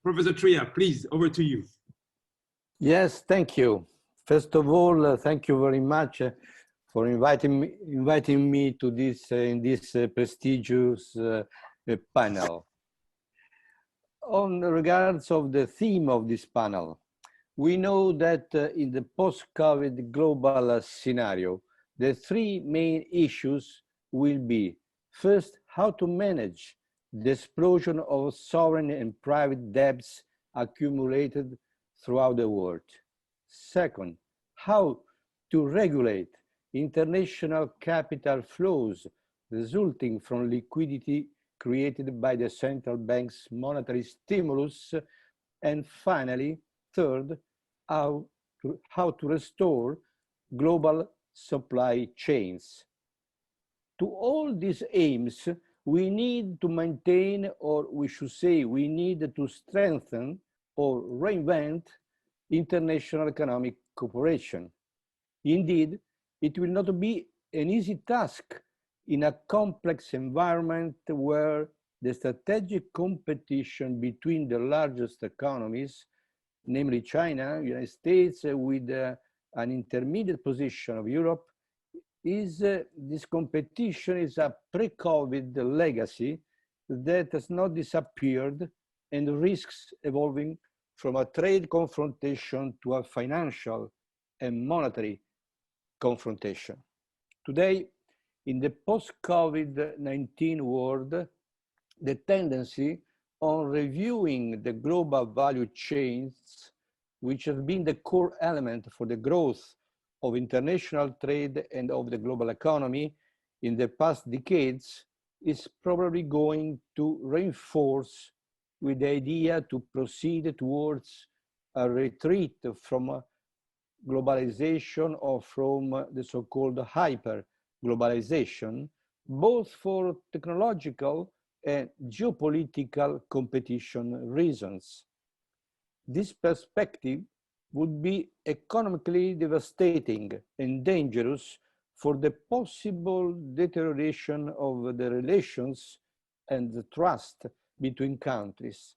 Professor TRIA, please, over to you. Yes, thank you. First of all, thank you very much for inviting me to this in this prestigious panel. On regards of the theme of this panel, we know that in the post-COVID global scenario, the three main issues will be: first, how to manage the explosion of sovereign and private debts accumulated throughout the world. Second, how to regulate international capital flows resulting from liquidity created by the central bank's monetary stimulus. And finally, third, how to restore global supply chains. To all these aims, we need to maintain, or we should say, we need to strengthen or reinvent international economic cooperation. Indeed, it will not be an easy task in a complex environment where the strategic competition between the largest economies, namely China, United States, with an intermediate position of Europe, this competition is a pre-COVID legacy that has not disappeared and risks evolving from a trade confrontation to a financial and monetary confrontation. Today, in the post-COVID-19 world, the tendency on reviewing the global value chains, which have been the core element for the growth of international trade and of the global economy in the past decades, is probably going to reinforce with the idea to proceed towards a retreat from globalization or from the so-called hyper-globalization, both for technological and geopolitical competition reasons. This perspective would be economically devastating and dangerous for the possible deterioration of the relations and the trust between countries.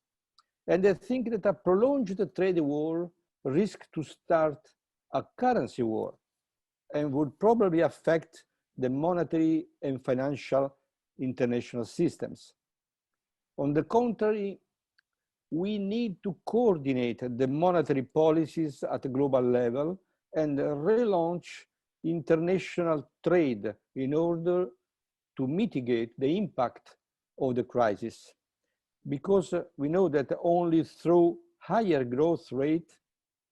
And I think that a prolonged trade war risks to start a currency war and would probably affect the monetary and financial international systems. On the contrary, we need to coordinate the monetary policies at a global level and relaunch international trade in order to mitigate the impact of the crisis. Because we know that only through higher growth rate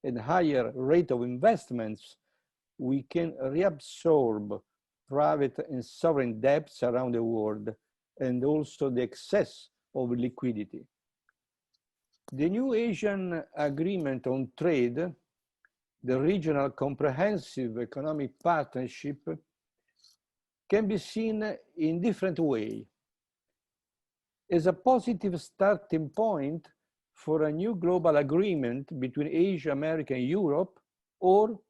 and higher rate of investments, we can reabsorb private and sovereign debts around the world and also the excess of liquidity. The new Asian Agreement on Trade, the Regional Comprehensive Economic Partnership, can be seen in different ways. As a positive starting point for a new global agreement between Asia, America, and Europe, or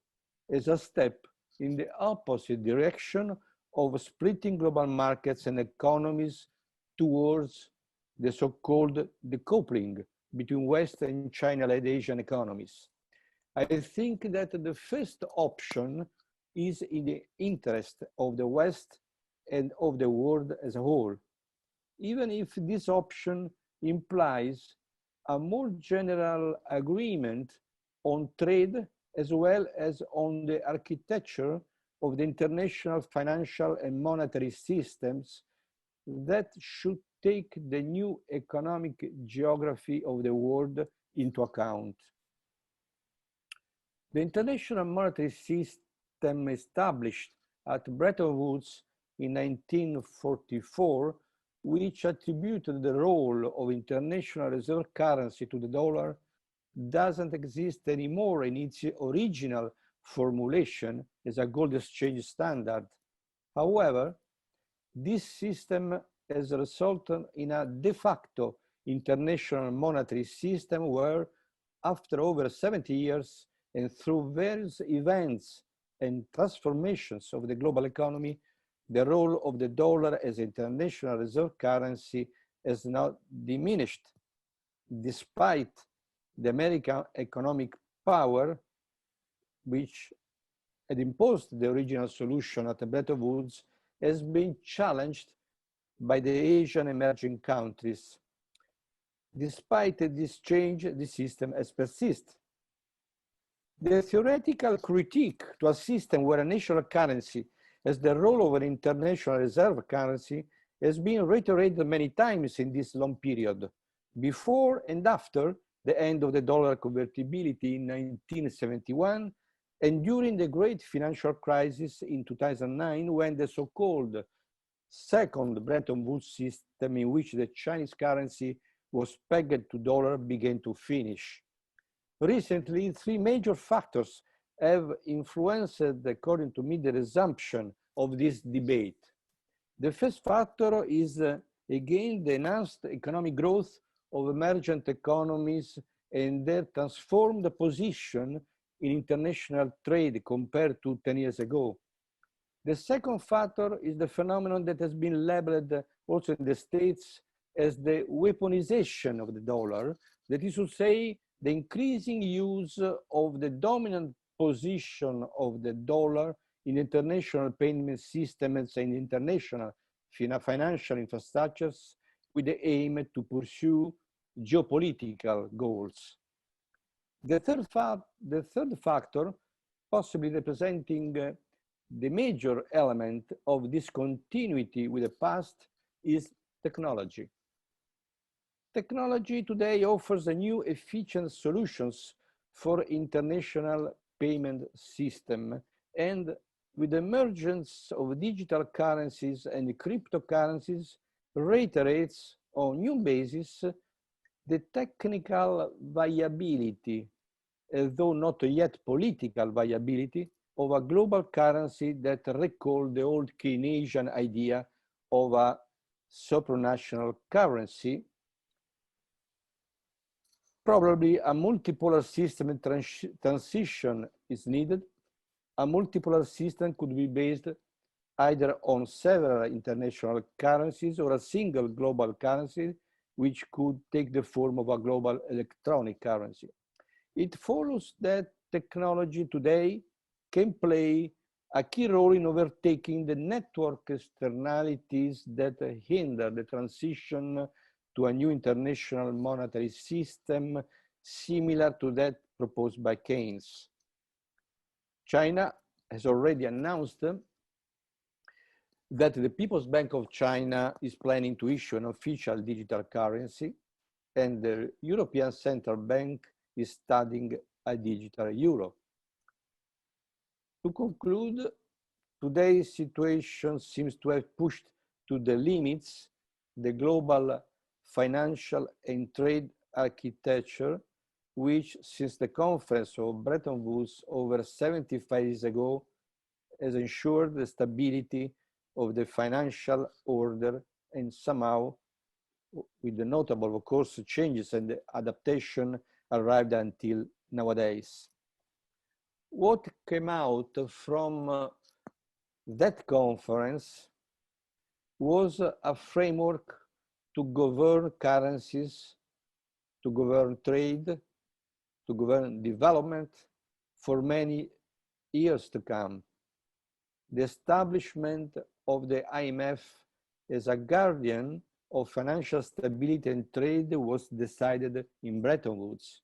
as a step in the opposite direction of splitting global markets and economies towards the so-called decoupling between West and China-led Asian economies. I think that the first option is in the interest of the West and of the world as a whole, even if this option implies a more general agreement on trade as well as on the architecture of the international financial and monetary systems that should take the new economic geography of the world into account. The international monetary system established at Bretton Woods in 1944, which attributed the role of international reserve currency to the dollar, doesn't exist anymore in its original formulation as a gold exchange standard. However, this system has resulted in a de facto international monetary system where, after over 70 years and through various events and transformations of the global economy, the role of the dollar as international reserve currency has not diminished. despite the American economic power, which had imposed the original solution at Bretton Woods, has been challenged by the Asian emerging countries. Despite this change, the system has persisted. The theoretical critique to a system where a national currency has the role of an international reserve currency has been reiterated many times in this long period, before and after the end of the dollar convertibility in 1971, and during the great financial crisis in 2009, when the so-called second Bretton Woods system, in which the Chinese currency was pegged to dollar, began to finish. Recently, three major factors have influenced, according to me, the resumption of this debate. The first factor is, again, the enhanced economic growth of emergent economies and their transformed position in international trade compared to 10 years ago. The second factor is the phenomenon that has been labeled also in the States as the weaponization of the dollar, that is to say, the increasing use of the dominant position of the dollar in international payment systems and international financial infrastructures with the aim to pursue geopolitical goals. The third factor, possibly representing the major element of this continuity with the past, is technology. Technology today offers a new efficient solutions for international payment system, and with the emergence of digital currencies and cryptocurrencies, reiterates on new basis the technical viability, though not yet political viability, of a global currency that recalled the old Keynesian idea of a supranational currency. Probably a multipolar system transition is needed. A multipolar system could be based either on several international currencies or a single global currency, which could take the form of a global electronic currency. It follows that technology today can play a key role in overtaking the network externalities that hinder the transition to a new international monetary system similar to that proposed by Keynes. China has already announced that the People's Bank of China is planning to issue an official digital currency, and the European Central Bank is studying a digital euro. To conclude, today's situation seems to have pushed to the limits the global financial and trade architecture, which since the conference of Bretton Woods over 75 years ago has ensured the stability of the financial order, and somehow, with the notable, of course, changes and the adaptation, arrived until nowadays. What came out from that conference was a framework to govern currencies, to govern trade, to govern development for many years to come. The establishment of the IMF as a guardian of financial stability and trade was decided in Bretton Woods.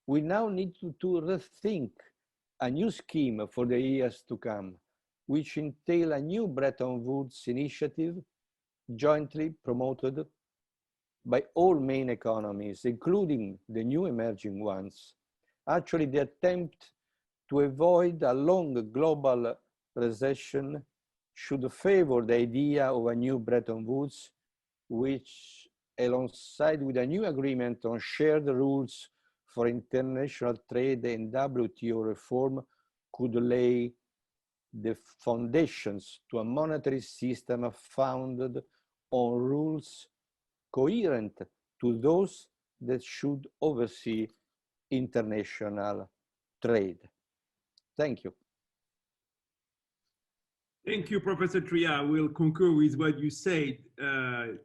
We now need to rethink a new scheme for the years to come, which entail a new Bretton Woods initiative jointly promoted by all main economies, including the new emerging ones. Actually, the attempt to avoid a long global recession should favor the idea of a new Bretton Woods, which, alongside with a new agreement on shared rules for international trade and WTO reform, could lay the foundations to a monetary system founded on rules coherent to those that should oversee international trade. Thank you. Thank you, Professor TRIA. I will concur with what you said.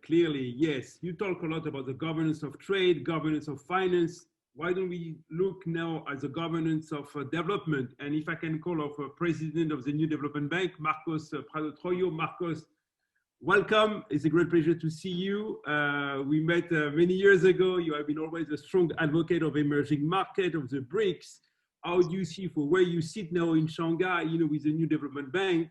Clearly, yes, you talk a lot about the governance of trade, governance of finance. Why don't we look now at the governance of development? And if I can call of President of the New Development Bank, Marcos Prado TROYJO. Marcos, welcome. It's a great pleasure to see you. We met many years ago. You have been always a strong advocate of emerging market, of the BRICS. How do you see for where you sit now in Shanghai, with the New Development Bank,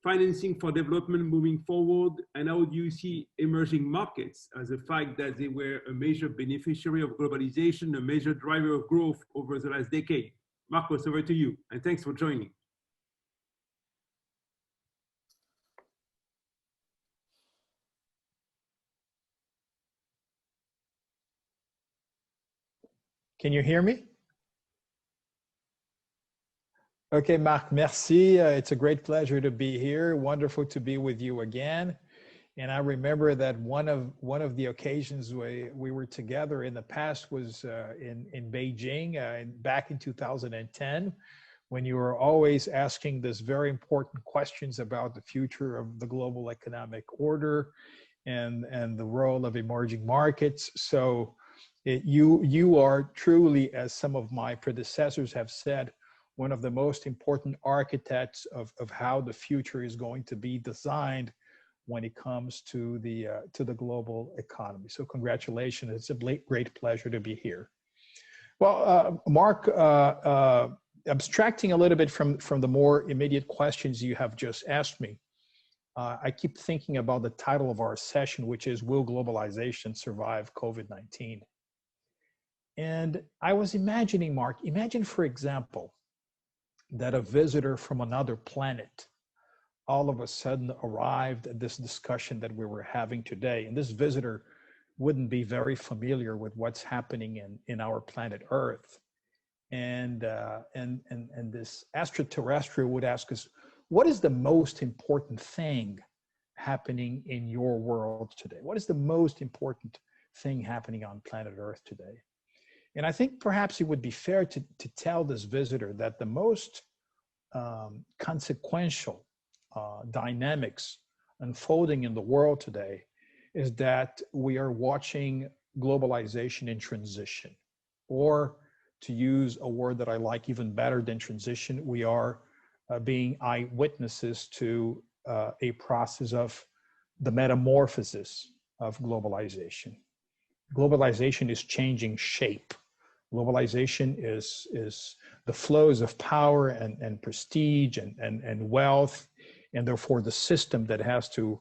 financing for development moving forward, and how do you see emerging markets as a fact that they were a major beneficiary of globalization, a major driver of growth over the last decade? Marcos, over to you, and thanks for joining. Can you hear me? Okay, Marc, merci. It's a great pleasure to be here. Wonderful to be with you again. And I remember that one of the occasions we were together in the past was in Beijing back in 2010, when you were always asking this very important questions about the future of the global economic order and the role of emerging markets. So you are truly, as some of my predecessors have said, one of the most important architects of how the future is going to be designed when it comes to the global economy. So congratulations, it's a great pleasure to be here. Well, Mark, abstracting a little bit from the more immediate questions you have just asked me, I keep thinking about the title of our session, which is, Will Globalization Survive COVID-19? And I was imagining, Mark, imagine, for example, that a visitor from another planet all of a sudden arrived at this discussion that we were having today. And this visitor wouldn't be very familiar with what's happening in our planet Earth. And this extraterrestrial would ask us, what is the most important thing happening in your world today? What is the most important thing happening on planet Earth today? And I think perhaps it would be fair to tell this visitor that the most consequential dynamics unfolding in the world today is that we are watching globalization in transition, or to use a word that I like even better than transition, we are being eyewitnesses to a process of the metamorphosis of globalization. Globalization is changing shape. Globalization is the flows of power and prestige and wealth, and therefore the system that has to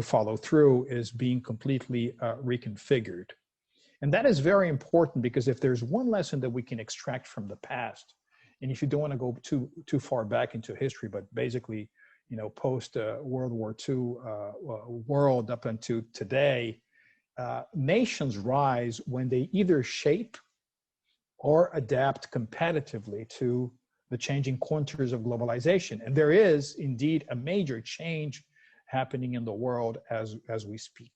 follow through is being completely reconfigured. And that is very important, because if there's one lesson that we can extract from the past, and if you don't want to go too far back into history, but basically, post World War II world up until today, nations rise when they either shape or adapt competitively to the changing contours of globalization. And there is indeed a major change happening in the world as we speak.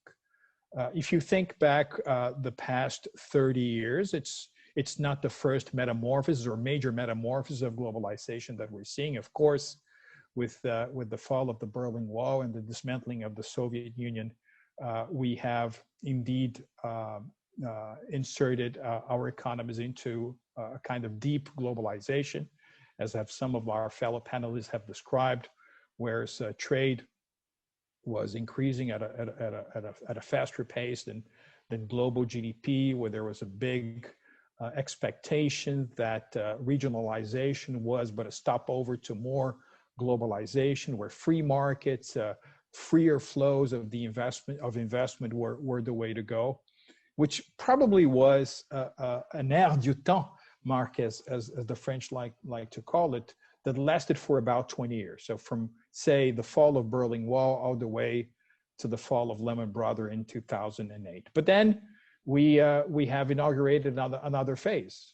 If you think back the past 30 years, it's not the first metamorphosis or major metamorphosis of globalization that we're seeing. Of course, with the fall of the Berlin Wall and the dismantling of the Soviet Union, we have indeed inserted our economies into a kind of deep globalization, as have some of our fellow panelists have described, whereas trade was increasing at a faster pace than global GDP, where there was a big expectation that regionalization was but a stopover to more globalization, where free markets, freer flows of the investment were the way to go, which probably was an air du temps, Marc, as the French like to call it, that lasted for about 20 years. So from, say, the fall of Berlin Wall all the way to the fall of Lehman Brothers in 2008. But then we have inaugurated another phase.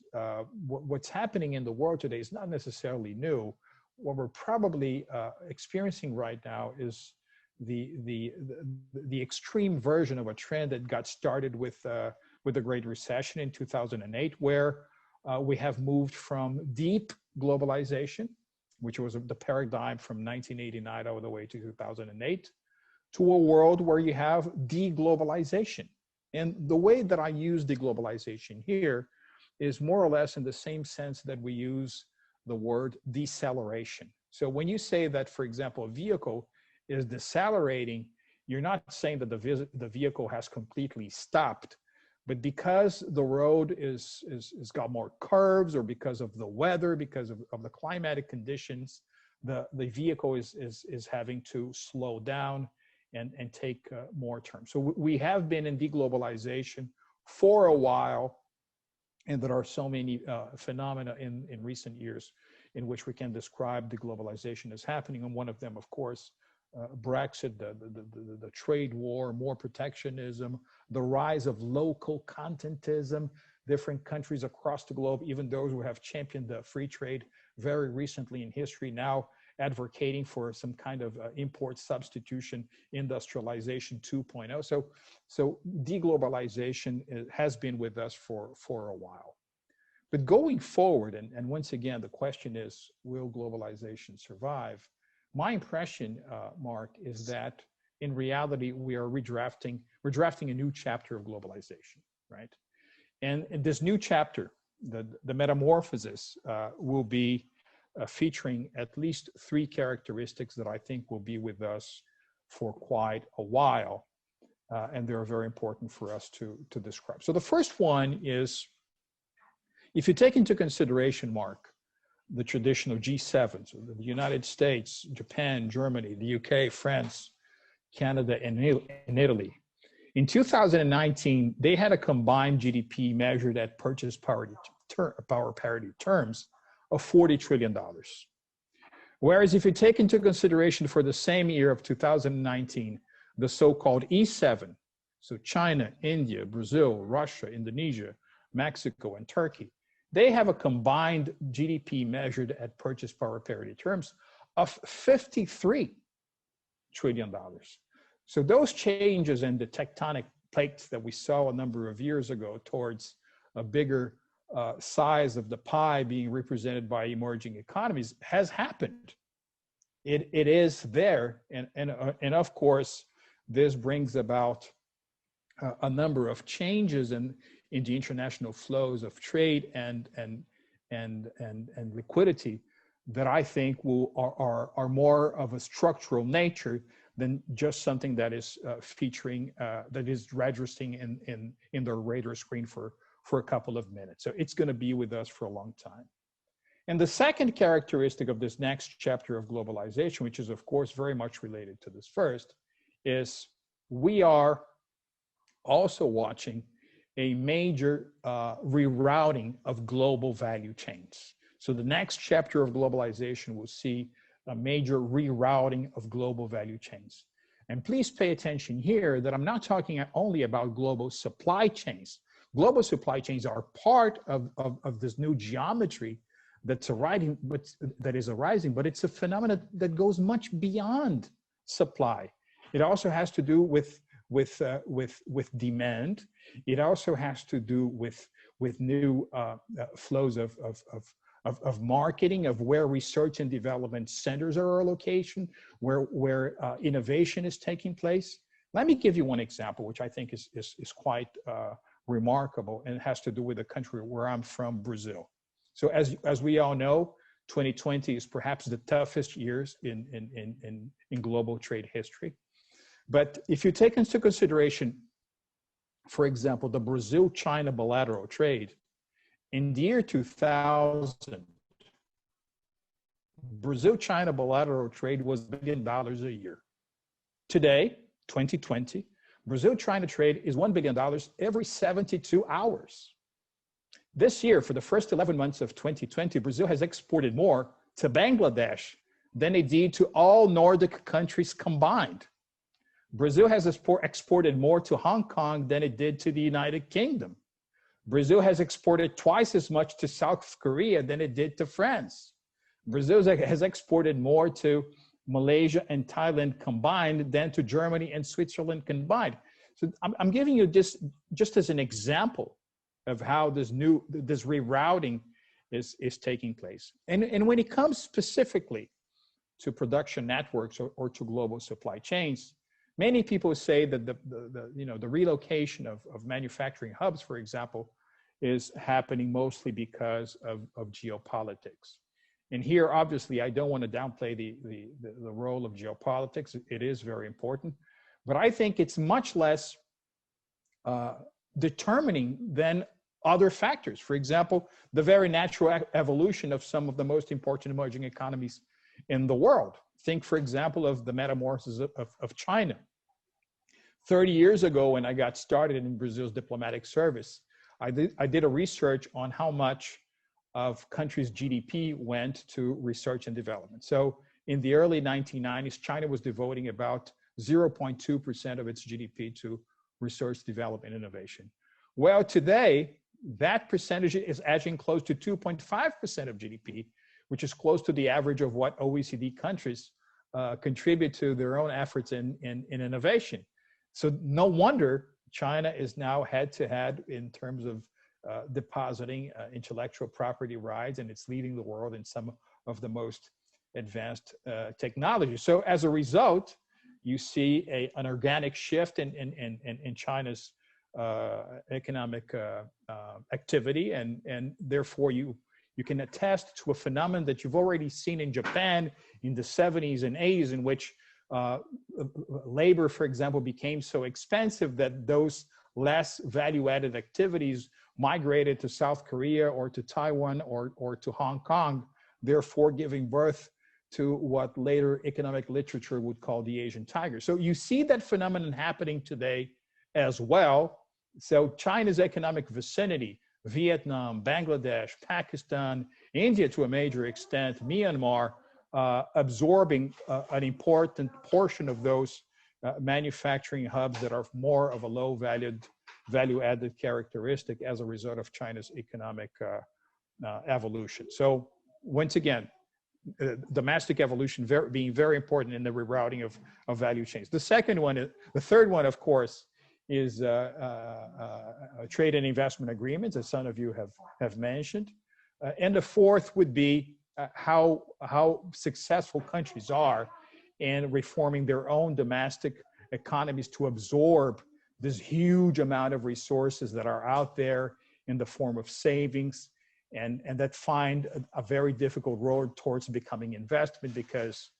What's happening in the world today is not necessarily new. What we're probably experiencing right now is the extreme version of a trend that got started with the Great Recession in 2008, where we have moved from deep globalization which was the paradigm from 1989 all the way to 2008, to a world where you have deglobalization. And the way that I use deglobalization here is more or less in the same sense that we use the word deceleration. So when you say that, for example, a vehicle is decelerating, you're not saying that the vehicle has completely stopped, but because the road is got more curves, or because of the weather, because of the climatic conditions, the vehicle is having to slow down and take more turn. So we have been in deglobalization for a while, and there are so many phenomena in recent years in which we can describe deglobalization as happening. And one of them, of course, Brexit, the trade war, more protectionism, the rise of local contentism, different countries across the globe, even those who have championed free trade very recently in history, now advocating for some kind of import substitution, industrialization 2.0. So deglobalization has been with us for a while. But going forward, and once again, the question is, will globalization survive? My impression, Mark, is that in reality, we're drafting a new chapter of globalization, right? And this new chapter, the metamorphosis, will be featuring at least 3 characteristics that I think will be with us for quite a while, and they're very important for us to describe. So the first one is, if you take into consideration, Mark, the tradition of G7, so the United States, Japan, Germany, the UK, France, Canada, and Italy. In 2019, they had a combined GDP measured at purchase power parity terms of $40 trillion. Whereas if you take into consideration for the same year of 2019, the so-called E7, so China, India, Brazil, Russia, Indonesia, Mexico, and Turkey, they have a combined GDP measured at purchase power parity terms of $53 trillion. So those changes in the tectonic plates that we saw a number of years ago towards a bigger size of the pie being represented by emerging economies has happened. It is there, and of course, this brings about a number of changes in the international flows of trade and liquidity that I think are more of a structural nature than just something that is featuring, that is registering in the radar screen for a couple of minutes. So it's going to be with us for a long time. And the second characteristic of this next chapter of globalization, which is of course very much related to this first, is we are also watching a major rerouting of global value chains. So the next chapter of globalization will see a major rerouting of global value chains. And please pay attention here that I'm not talking only about global supply chains. Global supply chains are part of this new geometry that's arising, but it's a phenomenon that goes much beyond supply. It also has to do with demand. It also has to do with new flows of marketing, of where research and development centers are location, where innovation is taking place. Let me give you one example, which I think is quite remarkable, and it has to do with the country where I'm from, Brazil. So as we all know, 2020 is perhaps the toughest years in global trade history. But if you take into consideration, for example, the Brazil-China bilateral trade, in the year 2000, Brazil-China bilateral trade was $1 billion a year. Today, 2020, Brazil-China trade is $1 billion every 72 hours. This year, for the first 11 months of 2020, Brazil has exported more to Bangladesh than it did to all Nordic countries combined. Brazil has exported more to Hong Kong than it did to the United Kingdom. Brazil has exported twice as much to South Korea than it did to France. Brazil has exported more to Malaysia and Thailand combined than to Germany and Switzerland combined. So I'm giving you this just as an example of how this rerouting is taking place. And when it comes specifically to production networks or to global supply chains, many people say that the relocation of manufacturing hubs, for example, is happening mostly because of geopolitics. And here, obviously, I don't want to downplay the role of geopolitics. It is very important, but I think it's much less determining than other factors. For example, the very natural evolution of some of the most important emerging economies in the world. Think, for example, of the metamorphosis of China. 30 years ago, when I got started in Brazil's diplomatic service, I did a research on how much of countries' GDP went to research and development. So in the early 1990s, China was devoting about 0.2% of its GDP to research, development, and innovation. Well, today, that percentage is edging close to 2.5% of GDP, which is close to the average of what OECD countries contribute to their own efforts in innovation. So no wonder China is now head-to-head in terms of depositing intellectual property rights, and it's leading the world in some of the most advanced technology. So as a result, you see an organic shift in China's economic activity, and therefore you can attest to a phenomenon that you've already seen in Japan in the 70s and 80s, in which labor, for example, became so expensive that those less value-added activities migrated to South Korea or to Taiwan or to Hong Kong, therefore giving birth to what later economic literature would call the Asian tiger. So you see that phenomenon happening today as well. So China's economic vicinity, Vietnam, Bangladesh, Pakistan, India to a major extent, Myanmar, absorbing an important portion of those manufacturing hubs that are more of a low value-added characteristic as a result of China's economic evolution. So once again, domestic evolution being very important in the rerouting of value chains. The third one, of course, is trade and investment agreements, as some of you have mentioned. And the fourth would be how successful countries are in reforming their own domestic economies to absorb this huge amount of resources that are out there in the form of savings, and that find a very difficult road towards becoming investment, because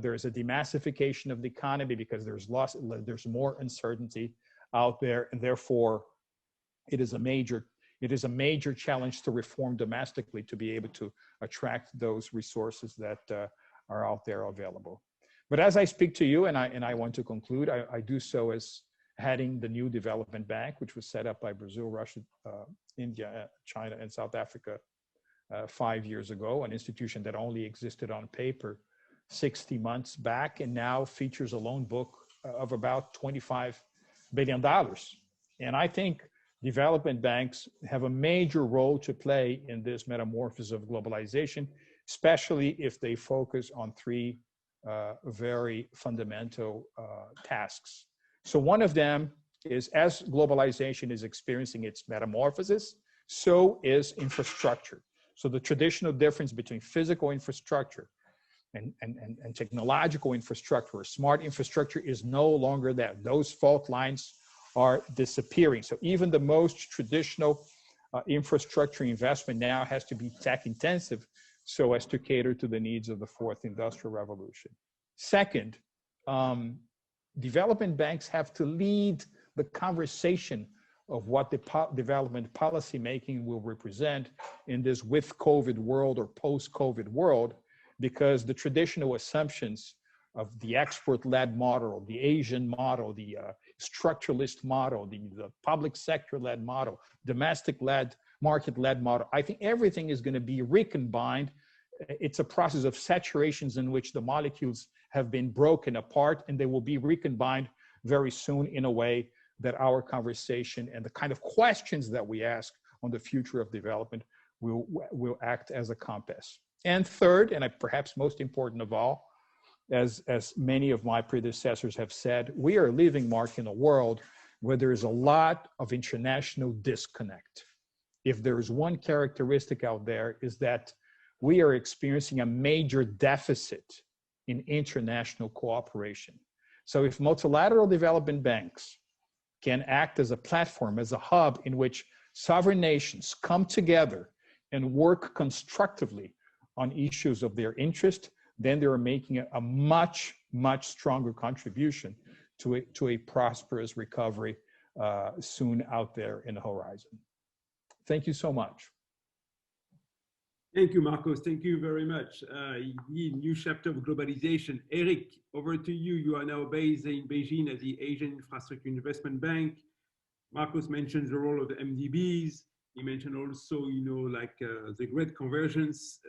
there is a demassification of the economy, because there's more uncertainty out there, and therefore it is a major challenge to reform domestically to be able to attract those resources that are out there available. But as I speak to you, and I want to conclude, I do so as heading the new development bank, which was set up by Brazil, Russia, India, China, and South Africa 5 years ago, an institution that only existed on paper 60 months back, and now features a loan book of about $25 billion. And I think development banks have a major role to play in this metamorphosis of globalization, especially if they focus on three very fundamental tasks. So one of them is, as globalization is experiencing its metamorphosis, so is infrastructure. So the traditional difference between physical infrastructure and technological infrastructure or smart infrastructure is no longer there. Those fault lines are disappearing. So even the most traditional infrastructure investment now has to be tech intensive so as to cater to the needs of the fourth industrial revolution. Second, development banks have to lead the conversation of what the development policy making will represent in this with COVID world or post-COVID world, because the traditional assumptions of the export-led model, the Asian model, the structuralist model, the public sector-led model, domestic-led, market-led model, I think everything is going to be recombined. It's a process of saturations in which the molecules have been broken apart, and they will be recombined very soon in a way that our conversation and the kind of questions that we ask on the future of development will act as a compass. And third, and perhaps most important of all, as many of my predecessors have said, we are living, Mark, in a world where there is a lot of international disconnect. if there is one characteristic out there, is that we are experiencing a major deficit in international cooperation. So if multilateral development banks can act as a platform, as a hub in which sovereign nations come together and work constructively on issues of their interest, then they are making a much, much stronger contribution to a prosperous recovery soon out there in the horizon. Thank you so much. Thank you, Marcos. Thank you very much. New chapter of globalization. Erik, over to you. You are now based in Beijing at the Asian Infrastructure Investment Bank. Marcos mentions the role of the MDBs. He mentioned also, you know, like the great convergence.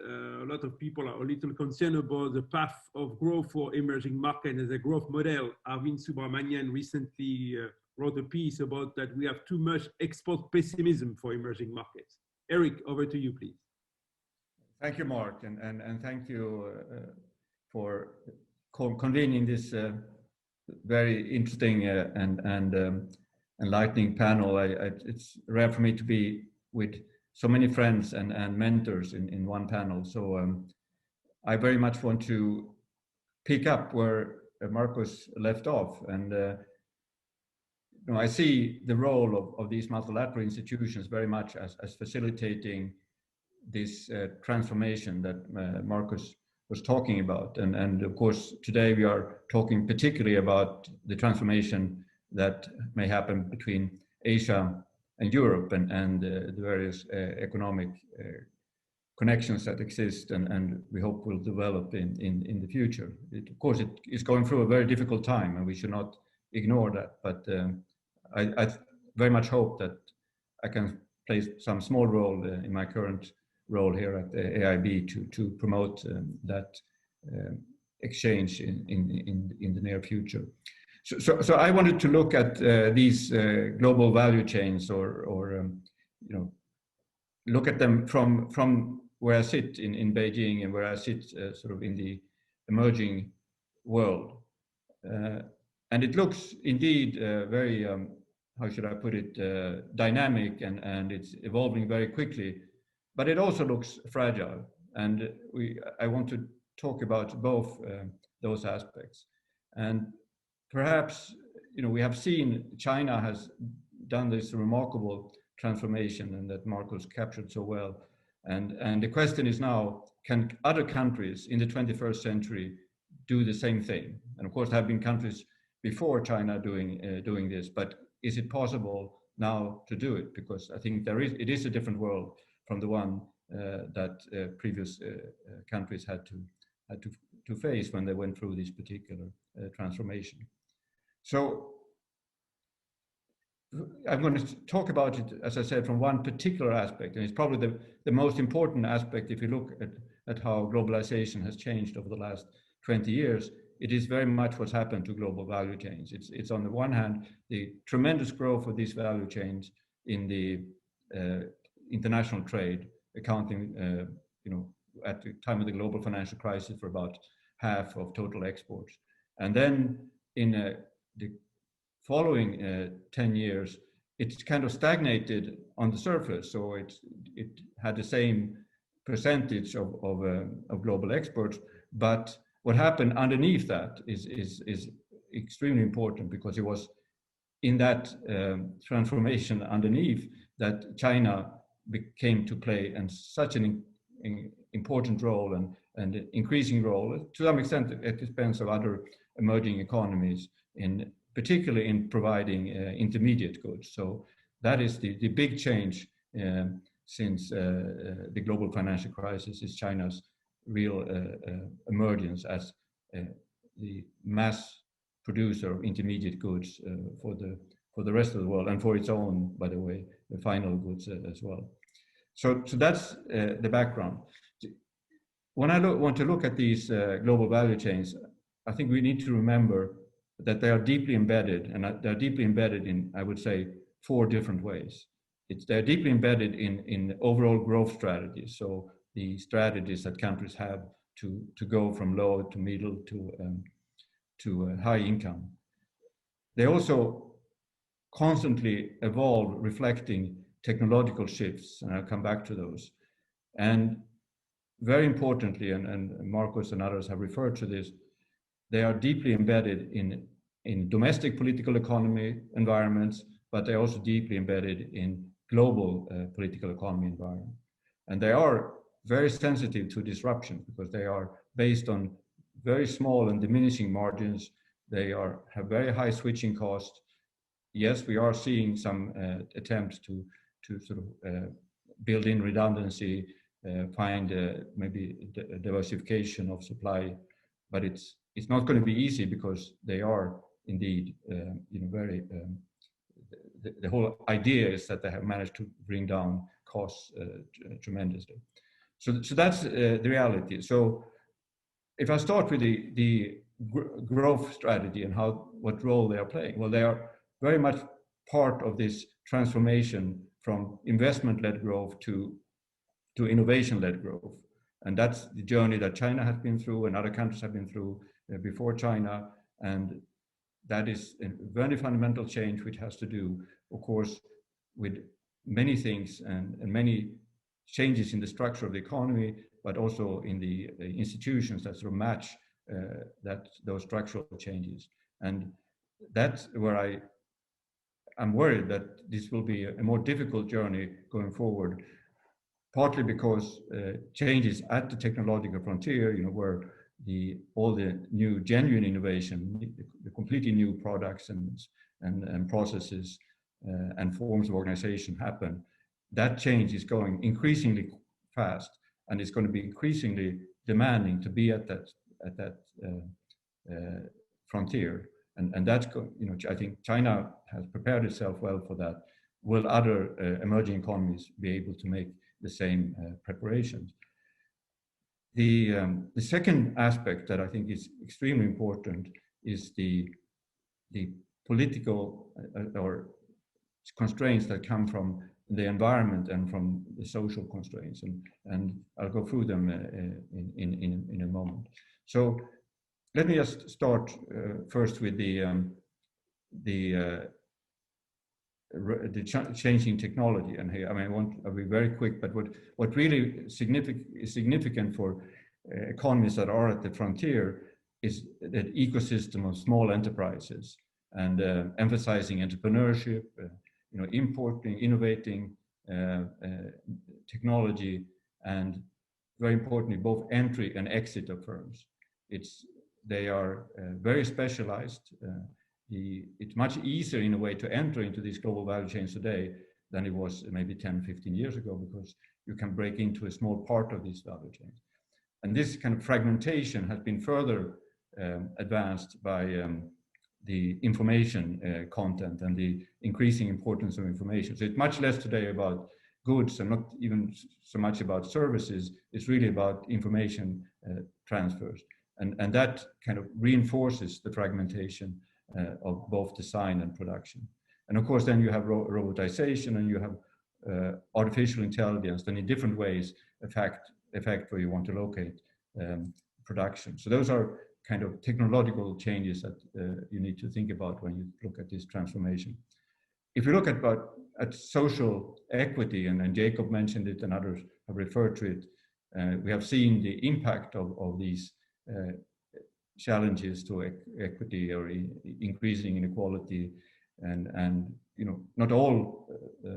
A lot of people are a little concerned about the path of growth for emerging markets as a growth model. Arvind Subramanian recently wrote a piece about that we have too much export pessimism for emerging markets. Erik, over to you, please. Thank you, Mark, and thank you for convening this very interesting and enlightening panel. It's rare for me to be with so many friends and mentors in one panel. So I very much want to pick up where Marcos left off. And you know, I see the role of these multilateral institutions very much as facilitating this transformation that Marcos was talking about. And of course, today we are talking particularly about the transformation that may happen between Asia and Europe and the various economic connections that exist and we hope will develop in the future. Of course, it is going through a very difficult time and we should not ignore that. But I very much hope that I can play some small role in my current role here at the AIB to promote that exchange in the near future. So I wanted to look at these global value chains, or you know, look at them from where I sit in Beijing and where I sit sort of in the emerging world, and it looks indeed very how should I put it, dynamic, and it's evolving very quickly, but it also looks fragile, and I want to talk about both those aspects. And perhaps, you know, we have seen China has done this remarkable transformation and that Marcos captured so well. And the question is now, can other countries in the 21st century do the same thing? And of course, there have been countries before China doing this, but is it possible now to do it? Because I think it is a different world from the one that previous countries had to face when they went through this particular transformation. So I'm going to talk about it, as I said, from one particular aspect, and it's probably the most important aspect. If you look at how globalization has changed over the last 20 years, it is very much what's happened to global value chains. It's on the one hand, the tremendous growth of these value chains in the international trade, accounting, you know, at the time of the global financial crisis for about half of total exports. And then in the following 10 years, it's kind of stagnated on the surface. So it had the same percentage of global exports, but what happened underneath that is extremely important, because it was in that transformation underneath that China came to play and such an important role and increasing role, to some extent at the expense of other emerging economies, particularly in providing intermediate goods. So that is the big change since the global financial crisis, is China's real emergence as the mass producer of intermediate goods for the rest of the world, and for its own, by the way, the final goods as well. So that's the background. When I want to look at these global value chains, I think we need to remember that they are deeply embedded, and they're deeply embedded in, I would say, 4 different ways. They're deeply embedded in overall growth strategies. So the strategies that countries have to go from low to middle to high income. They also constantly evolve, reflecting technological shifts, and I'll come back to those. And very importantly, and Marcus and others have referred to this, they are deeply embedded in domestic political economy environments, but they're also deeply embedded in global political economy environment. And they are very sensitive to disruption because they are based on very small and diminishing margins. They have very high switching costs. Yes, we are seeing some attempts to sort of build in redundancy, find maybe a diversification of supply, but it's not going to be easy because they are indeed, very. The whole idea is that they have managed to bring down costs tremendously. So that's the reality. So if I start with the growth strategy and what role they are playing, well, they are very much part of this transformation from investment-led growth to innovation-led growth. And that's the journey that China has been through and other countries have been through before China. And that is a very fundamental change, which has to do, of course, with many things and many changes in the structure of the economy, but also in the institutions that sort of match those structural changes. And that's where I'm worried that this will be a more difficult journey going forward, partly because changes at the technological frontier, where all the new genuine innovation, the completely new products and processes and forms of organization happen, that change is going increasingly fast, and it's going to be increasingly demanding to be at that frontier. And that's, I think China has prepared itself well for that. Will other emerging economies be able to make the same preparations? The second aspect that I think is extremely important is the political or constraints that come from the environment and from the social constraints, and I'll go through them in a moment. So let me just start first with the changing technology. And here, I'll be very quick, but what really is significant for economies that are at the frontier is that ecosystem of small enterprises and emphasizing entrepreneurship, importing, innovating technology, and very importantly, both entry and exit of firms. They are very specialized. It's much easier in a way to enter into these global value chains today than it was maybe 10, 15 years ago, because you can break into a small part of these value chains. And this kind of fragmentation has been further advanced by the information content and the increasing importance of information. So it's much less today about goods and not even so much about services. It's really about information transfers. And that kind of reinforces the fragmentation of both design and production. And of course, then you have robotization and you have artificial intelligence, and in different ways affect where you want to locate production. So those are kind of technological changes that you need to think about when you look at this transformation. If you look at social equity, and Jacob mentioned it and others have referred to it, we have seen the impact of these challenges to equity or increasing inequality, and not all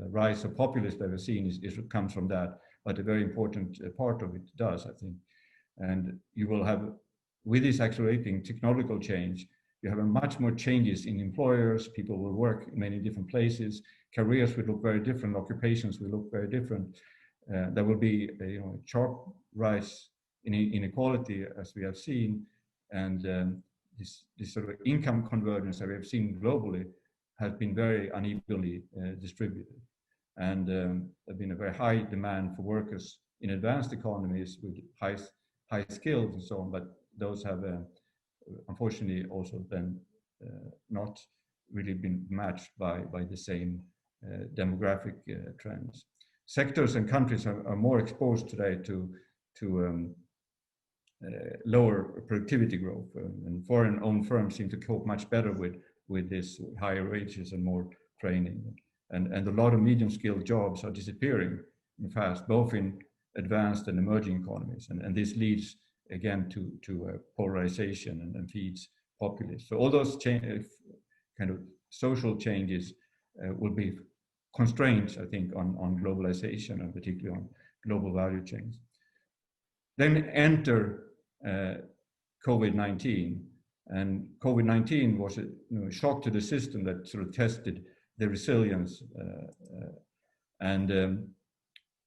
rise of populism that we've seen comes from that, but a very important part of it does, I think. And you will have, with this accelerating technological change, you have a much more changes in employers. People will work in many different places. Careers will look very different. Occupations will look very different. There will be a sharp rise in inequality, as we have seen, and this sort of income convergence that we have seen globally has been very unevenly distributed. And there's been a very high demand for workers in advanced economies with high skills and so on, but those have unfortunately also then not really been matched by the same demographic trends. Sectors and countries are more exposed today to lower productivity growth, and foreign-owned firms seem to cope much better with this higher wages and more training. and a lot of medium-skilled jobs are disappearing fast, both in advanced and emerging economies, and this leads again to polarization and feeds populists. So all those kind of social changes will be constraints, I think, on globalization and particularly on global value chains. Then enter COVID-19, and COVID-19 was a shock to the system that sort of tested the resilience, and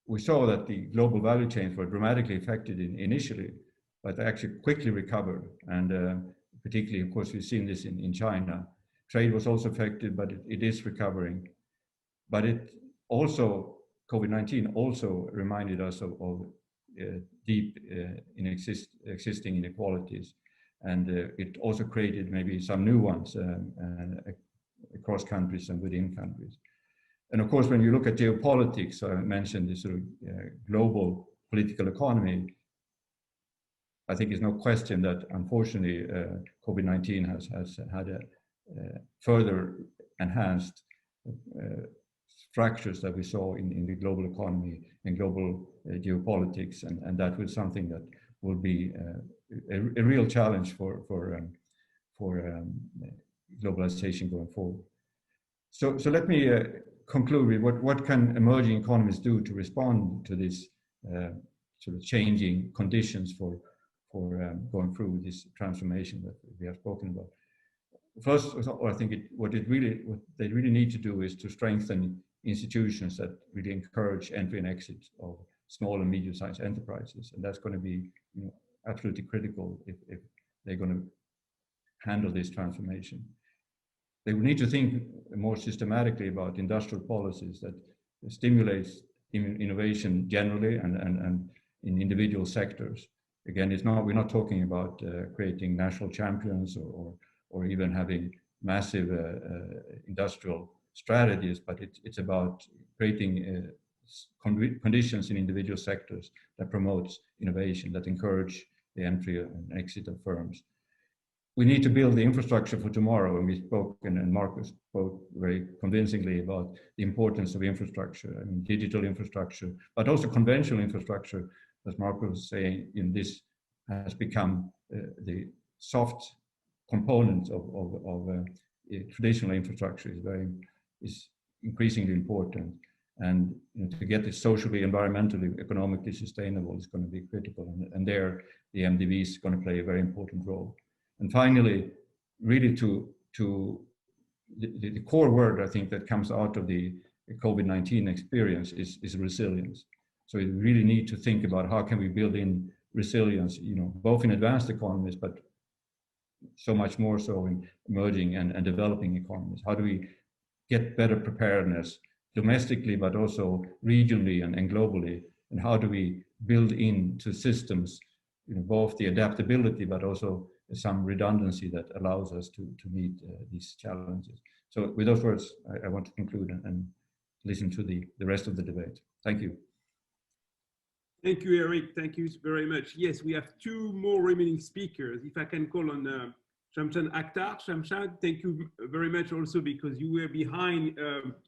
we saw that the global value chains were dramatically affected initially, but they actually quickly recovered, and particularly, of course, we've seen this in China. Trade was also affected, but it is recovering. But it also, COVID-19 also reminded us of deep existing inequalities, and it also created maybe some new ones across countries and within countries. And of course, when you look at geopolitics, I mentioned this sort of global political economy. I think there's no question that unfortunately COVID-19 has had a further enhanced fractures that we saw in the global economy and global geopolitics, and that was something that will be a real challenge for globalization going forward. So let me conclude with what can emerging economies do to respond to this sort of changing conditions for going through this transformation that we have spoken about. First, I think what they really need to do is to strengthen institutions that really encourage entry and exit of small and medium-sized enterprises, and that's going to be absolutely critical if they're going to handle this transformation. They will need to think more systematically about industrial policies that stimulates innovation generally and in individual sectors. Again, we're not talking about creating national champions or even having massive industrial strategies, but it's about creating conditions in individual sectors that promotes innovation, that encourage the entry and exit of firms. We need to build the infrastructure for tomorrow, and we spoke, and Marcus spoke very convincingly about the importance of infrastructure, I mean, digital infrastructure, but also conventional infrastructure. As Marcus was saying, this has become the soft component of traditional infrastructure is increasingly important, and to get it socially, environmentally, economically sustainable is going to be critical, and there the MDB is going to play a very important role. And finally, really the core word I think that comes out of the COVID-19 experience is resilience. So we really need to think about how can we build in resilience, both in advanced economies, but so much more so in emerging and developing economies. How do we get better preparedness domestically, but also regionally and globally? And how do we build into systems, both the adaptability, but also some redundancy that allows us to meet these challenges. So with those words, I want to conclude and listen to the rest of the debate. Thank you. Thank you, Erik. Thank you very much. Yes, we have two more remaining speakers. If I can call on Shamshad AKHTAR. Shamshad, thank you very much also because you were behind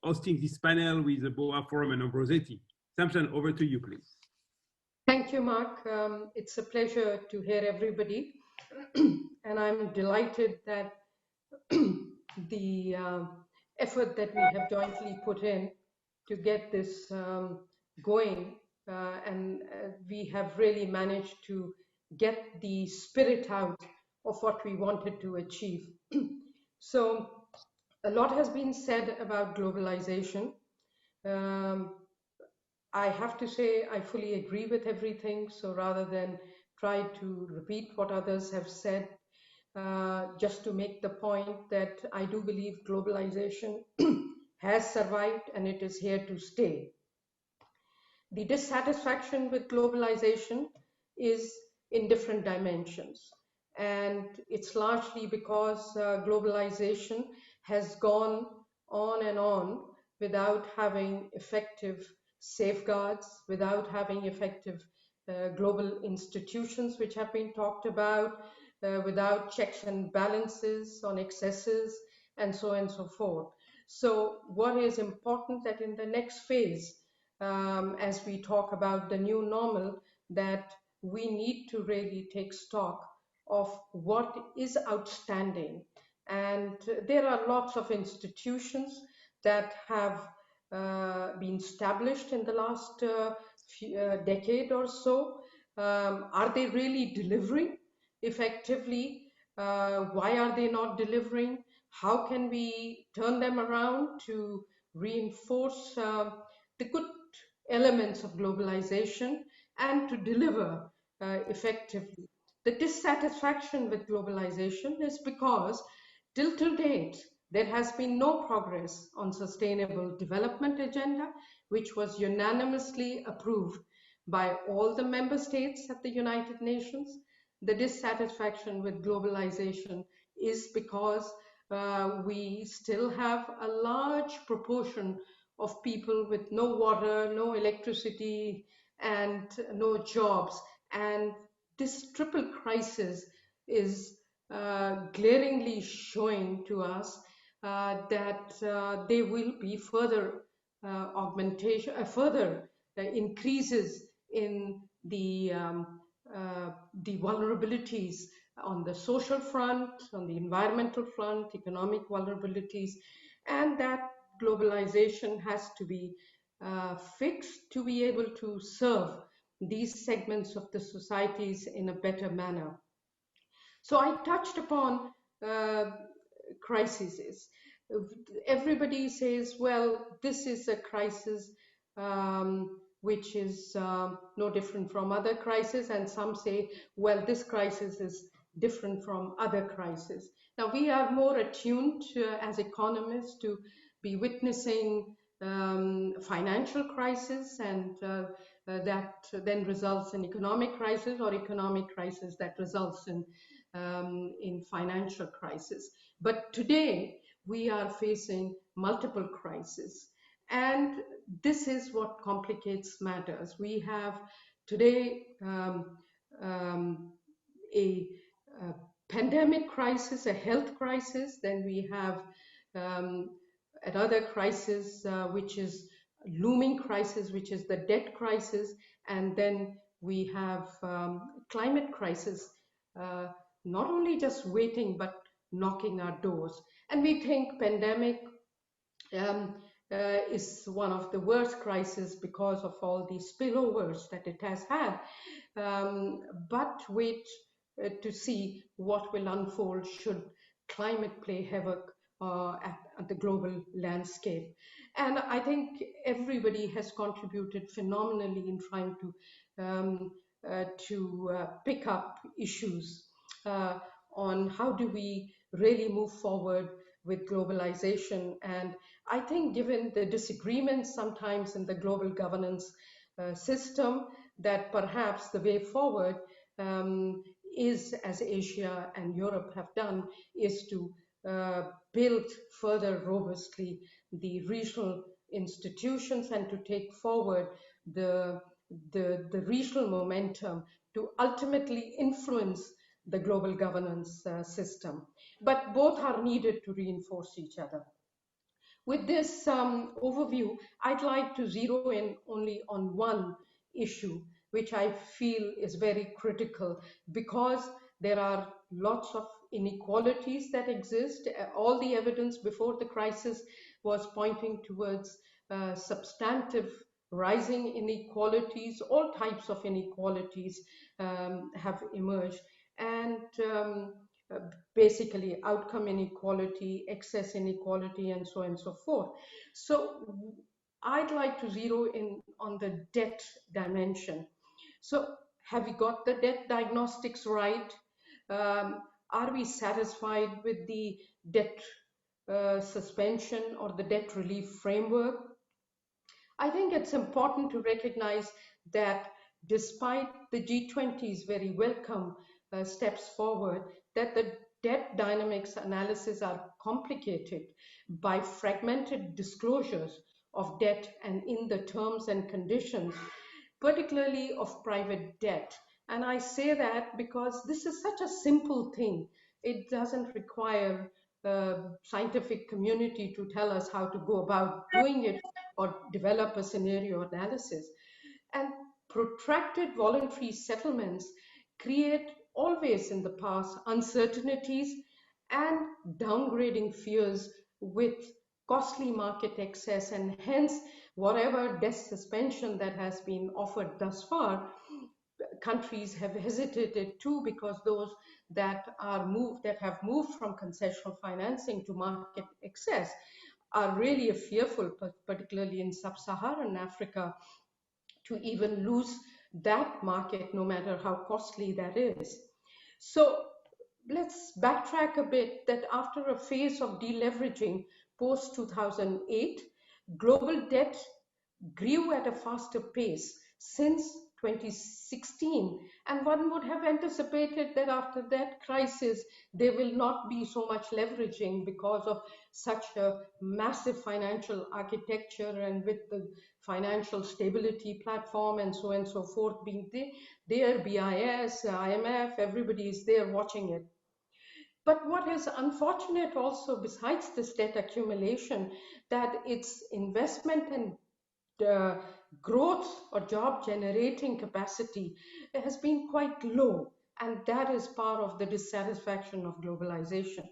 hosting this panel with the BOAO Forum and Ambrosetti. Shamshad, over to you, please. Thank you, Mark. It's a pleasure to hear everybody. And I'm delighted that the effort that we have jointly put in to get this going, and we have really managed to get the spirit out of what we wanted to achieve. So a lot has been said about globalization. I have to say I fully agree with everything. So rather than try to repeat what others have said, just to make the point that I do believe globalization has survived and it is here to stay. The dissatisfaction with globalization is in different dimensions, and it's largely because globalization has gone on and on without having effective safeguards, without having effective global institutions which have been talked about, without checks and balances on excesses, and so on and so forth. So what is important that in the next phase, as we talk about the new normal, that we need to really take stock of what is outstanding. And there are lots of institutions that have been established in the last decade or so. Are they really delivering effectively? Why are they not delivering? How can we turn them around to reinforce the good elements of globalization and to deliver effectively? The dissatisfaction with globalization is because till to date, there has been no progress on sustainable development agenda, which was unanimously approved by all the member states at the United Nations. The dissatisfaction with globalization is because we still have a large proportion of people with no water, no electricity, and no jobs. And this triple crisis is glaringly showing to us that there will be further further increases in the vulnerabilities on the social front, on the environmental front, economic vulnerabilities, and that globalization has to be fixed to be able to serve these segments of the societies in a better manner. So I touched upon crises. Everybody says, well, this is a crisis which is no different from other crises, and some say, well, this crisis is different from other crises. Now, we are more attuned as economists to be witnessing financial crisis, and that then results in economic crisis, or economic crisis that results in financial crisis. But today we are facing multiple crises, and this is what complicates matters. We have today a pandemic crisis, a health crisis, then we have another crisis which is looming crisis, which is the debt crisis, and then we have climate crisis, not only just waiting but knocking our doors. And we think pandemic is one of the worst crises because of all the spillovers that it has had. But wait to see what will unfold should climate play havoc at the global landscape. And I think everybody has contributed phenomenally in trying to pick up issues on how do we really move forward with globalization. And I think given the disagreements sometimes in the global governance system, that perhaps the way forward is, as Asia and Europe have done, is to build further robustly the regional institutions and to take forward the regional momentum to ultimately influence the global governance system. But both are needed to reinforce each other. With this overview, I'd like to zero in only on one issue, which I feel is very critical, because there are lots of inequalities that exist. All the evidence before the crisis was pointing towards substantive rising inequalities. All types of inequalities have emerged, and basically outcome inequality, excess inequality, and so on and so forth. So I'd like to zero in on the debt dimension. So have we got the debt diagnostics right? Are we satisfied with the debt suspension or the debt relief framework? I think it's important to recognize that despite the G20's very welcome steps forward, that the debt dynamics analysis are complicated by fragmented disclosures of debt and in the terms and conditions, particularly of private debt. And I say that because this is such a simple thing. It doesn't require scientific community to tell us how to go about doing it or develop a scenario analysis. And protracted voluntary settlements create always in the past uncertainties and downgrading fears with costly market excess, and hence whatever debt suspension that has been offered thus far, countries have hesitated too, because those that have moved from concessional financing to market excess are really fearful, particularly in sub-Saharan Africa, to even lose that market, no matter how costly that is. So let's backtrack a bit, that after a phase of deleveraging post 2008, global debt grew at a faster pace since 2016, and one would have anticipated that after that crisis there will not be so much leveraging because of such a massive financial architecture, and with the financial stability platform and so on and so forth being there, BIS, IMF, everybody is there watching it. But what is unfortunate also, besides this debt accumulation, that its investment and growth or job generating capacity has been quite low, and that is part of the dissatisfaction of globalization.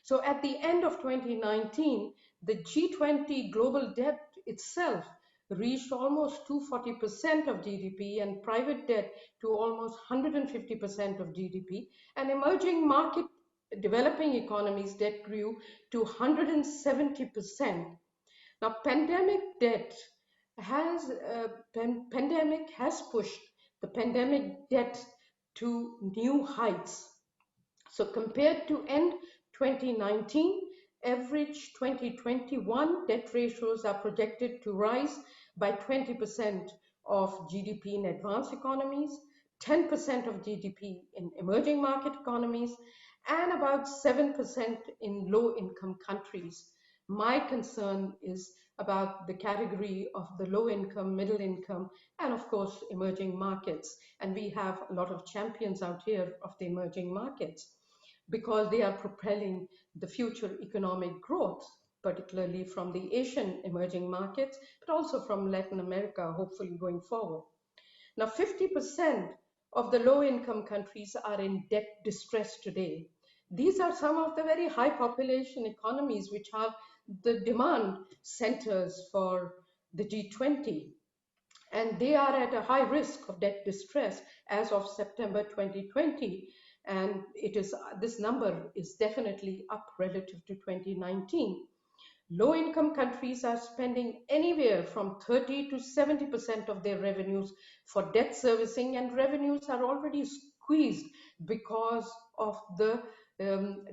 So at the end of 2019, the G20 global debt itself reached almost 240% of GDP, and private debt to almost 150% of GDP, and emerging market developing economies debt grew to 170%. Now, pandemic has pushed the pandemic debt to new heights. So compared to end 2019, average 2021 debt ratios are projected to rise by 20% of GDP in advanced economies, 10% of GDP in emerging market economies, and about 7% in low-income countries. My concern is about the category of the low income, middle income, and of course, emerging markets. And we have a lot of champions out here of the emerging markets, because they are propelling the future economic growth, particularly from the Asian emerging markets, but also from Latin America, hopefully going forward. Now, 50% of the low-income countries are in debt distress today. These are some of the very high population economies which are the demand centers for the G20. And they are at a high risk of debt distress as of September 2020. And this number is definitely up relative to 2019. Low-income countries are spending anywhere from 30 to 70% of their revenues for debt servicing, and revenues are already squeezed because of the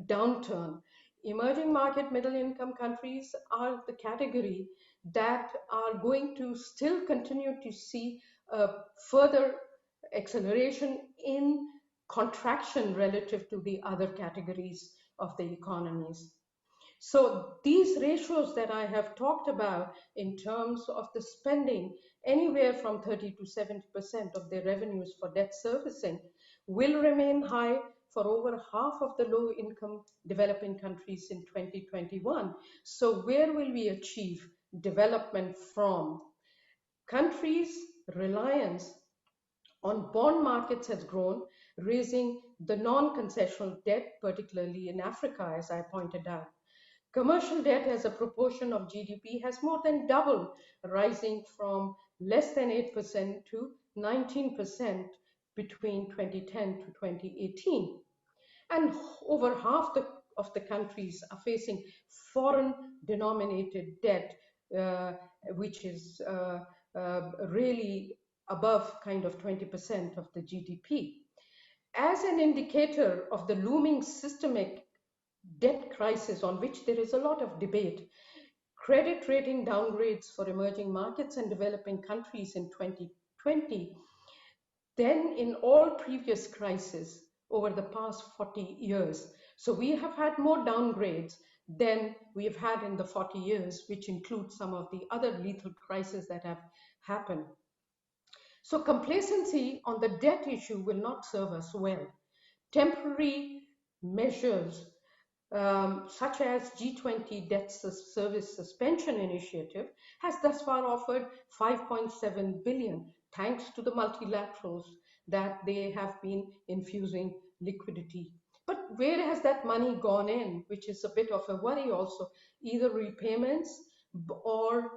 downturn. Emerging market middle-income countries are the category that are going to still continue to see further acceleration in contraction relative to the other categories of the economies. So these ratios that I have talked about in terms of the spending anywhere from 30 to 70% of their revenues for debt servicing will remain high for over half of the low-income developing countries in 2021. So where will we achieve development from? Countries' reliance on bond markets has grown, raising the non-concessional debt, particularly in Africa, as I pointed out. Commercial debt as a proportion of GDP has more than doubled, rising from less than 8% to 19% between 2010 to 2018. And over half of the countries are facing foreign denominated debt, which is really above kind of 20% of the GDP. As an indicator of the looming systemic debt crisis on which there is a lot of debate, credit rating downgrades for emerging markets and developing countries in 2020, then in all previous crises over the past 40 years. So we have had more downgrades than we have had in the 40 years, which includes some of the other lethal crises that have happened. So complacency on the debt issue will not serve us well. Temporary measures such as G20 Debt Service Suspension Initiative, has thus far offered 5.7 billion, thanks to the multilaterals that they have been infusing liquidity. But where has that money gone in, which is a bit of a worry also, either repayments or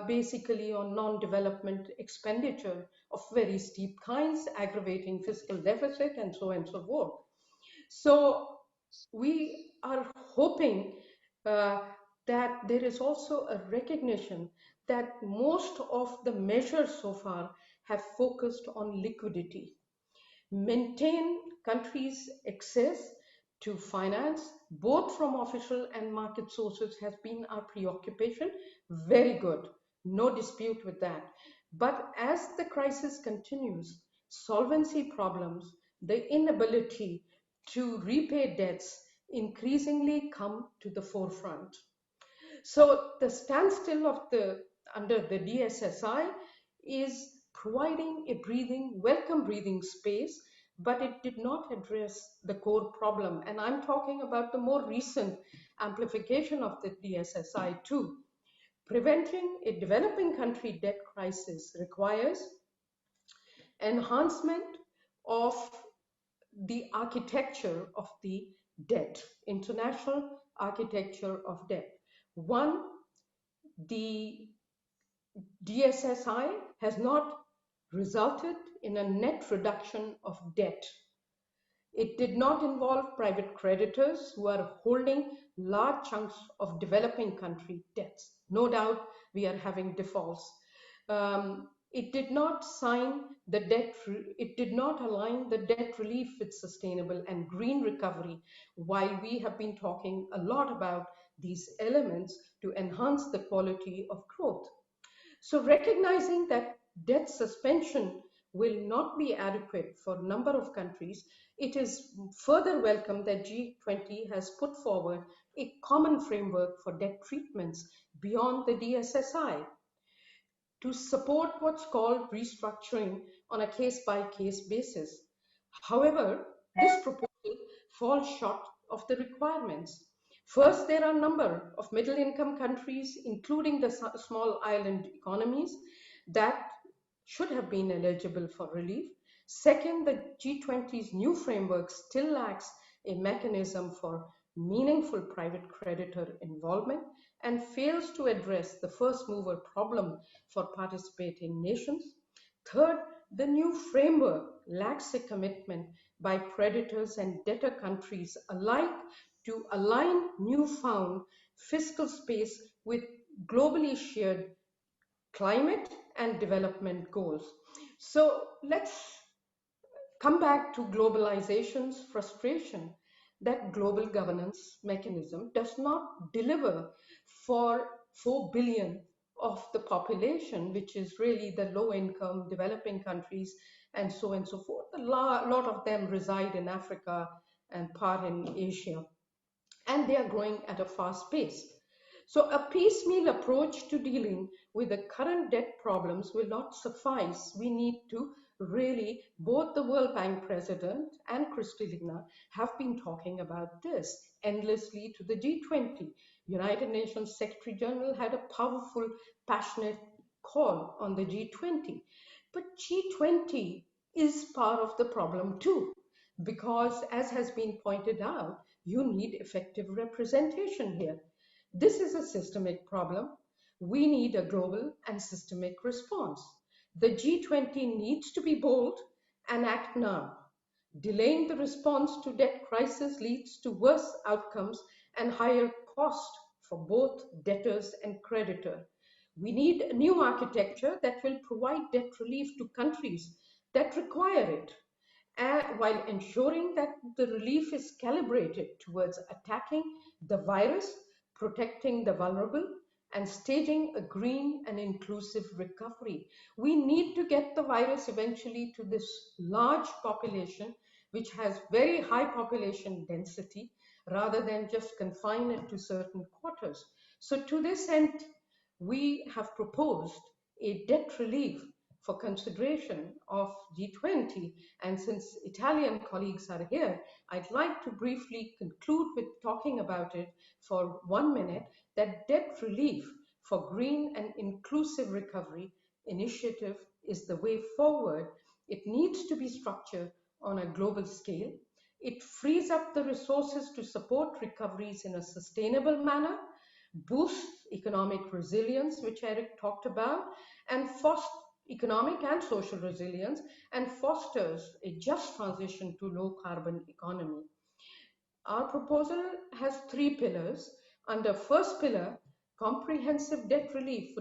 basically on non-development expenditure of very steep kinds, aggravating fiscal deficit and so on and so forth. So we are hoping that there is also a recognition that most of the measures so far have focused on liquidity. Maintain countries' access to finance, both from official and market sources, has been our preoccupation. Very good, no dispute with that. But as the crisis continues, solvency problems, the inability to repay debts increasingly come to the forefront. So the standstill of under the DSSI is providing a welcome breathing space, but it did not address the core problem. And I'm talking about the more recent amplification of the DSSI too. Preventing a developing country debt crisis requires enhancement of the architecture of the debt, international architecture of debt. One, the DSSI has not resulted in a net reduction of debt. It did not involve private creditors who are holding large chunks of developing country debts. No doubt we are having defaults. It did not it did not align the debt relief with sustainable and green recovery, while we have been talking a lot about these elements to enhance the quality of growth. So recognizing that debt suspension will not be adequate for a number of countries, it is further welcome that G20 has put forward a common framework for debt treatments beyond the DSSI to support what's called restructuring on a case-by-case basis. However, this proposal falls short of the requirements. First, there are a number of middle-income countries, including the small island economies, that should have been eligible for relief. Second, the G20's new framework still lacks a mechanism for meaningful private creditor involvement and fails to address the first mover problem for participating nations. Third, the new framework lacks a commitment by creditors and debtor countries alike to align newfound fiscal space with globally shared climate and development goals. So let's come back to globalization's frustration that global governance mechanism does not deliver for 4 billion of the population, which is really the low-income developing countries and so on and so forth. A lot of them reside in Africa and part in Asia, and they are growing at a fast pace. So a piecemeal approach to dealing with the current debt problems will not suffice. We need to really, both the World Bank president and Kristalina have been talking about this endlessly to the G20. United Nations Secretary General had a powerful, passionate call on the G20. But G20 is part of the problem too, because as has been pointed out, you need effective representation here. This is a systemic problem. We need a global and systemic response. The G20 needs to be bold and act now. Delaying the response to debt crisis leads to worse outcomes and higher cost for both debtors and creditor. We need a new architecture that will provide debt relief to countries that require it, while ensuring that the relief is calibrated towards attacking the virus, protecting the vulnerable, and staging a green and inclusive recovery. We need to get the virus eventually to this large population, which has very high population density, rather than just confine it to certain quarters. So to this end, we have proposed a debt relief for consideration of G20. And since Italian colleagues are here, I'd like to briefly conclude with talking about it for 1 minute, that debt relief for green and inclusive recovery initiative is the way forward. It needs to be structured on a global scale. It frees up the resources to support recoveries in a sustainable manner, boosts economic resilience, which Erik talked about, and fosters economic and social resilience, and fosters a just transition to low carbon economy. Our proposal has 3 pillars. Under first pillar, comprehensive debt relief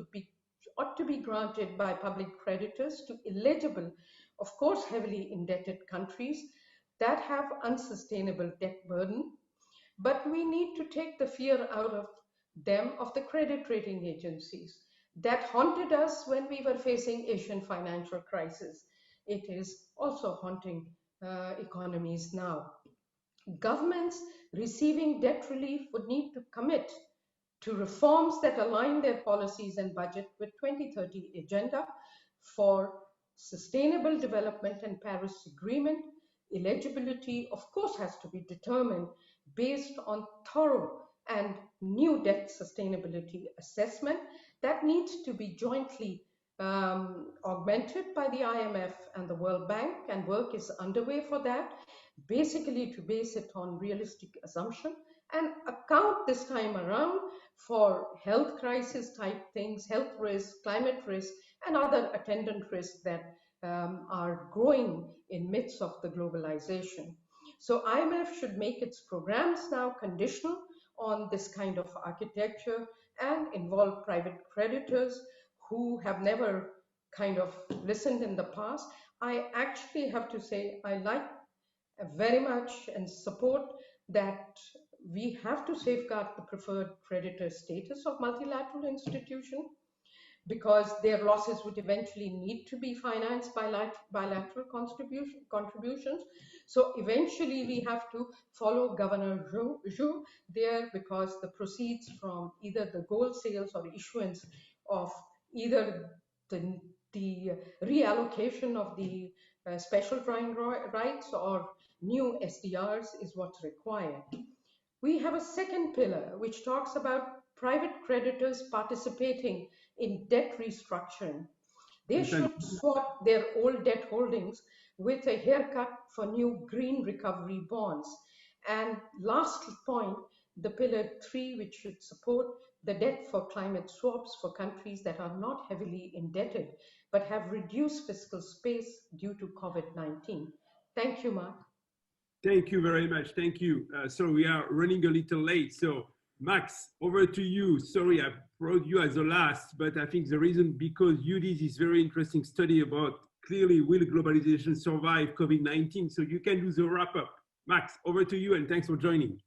ought to be granted by public creditors to eligible, of course, heavily indebted countries that have unsustainable debt burden. But we need to take the fear out of them of the credit rating agencies that haunted us when we were facing Asian financial crisis. It is also haunting economies now. Governments receiving debt relief would need to commit to reforms that align their policies and budget with 2030 agenda for sustainable development and Paris Agreement. Eligibility, of course, has to be determined based on thorough and new debt sustainability assessment that needs to be jointly augmented by the IMF and the World Bank, and work is underway for that, basically to base it on realistic assumption and account this time around for health crisis type things, health risks, climate risk, and other attendant risks that are growing in midst of the globalization. So IMF should make its programs now conditional on this kind of architecture and involve private creditors who have never kind of listened in the past. I actually have to say I like very much and support that we have to safeguard the preferred creditor status of multilateral institutions, because their losses would eventually need to be financed by bilateral contributions. So eventually we have to follow Governor Zhu there, because the proceeds from either the gold sales or issuance of either the reallocation of the special drawing rights or new SDRs is what's required. We have a second pillar which talks about private creditors participating in debt restructuring. They should swap their old debt holdings with a haircut for new green recovery bonds. And last point, the pillar 3, which should support the debt for climate swaps for countries that are not heavily indebted but have reduced fiscal space due to COVID-19. Thank you, Mark. Thank you very much. Thank you. So we are running a little late. So Max, over to you. Sorry, I brought you as the last, but I think the reason because you did this very interesting study about clearly will globalization survive COVID-19. So you can do the wrap up. Max, over to you, and thanks for joining.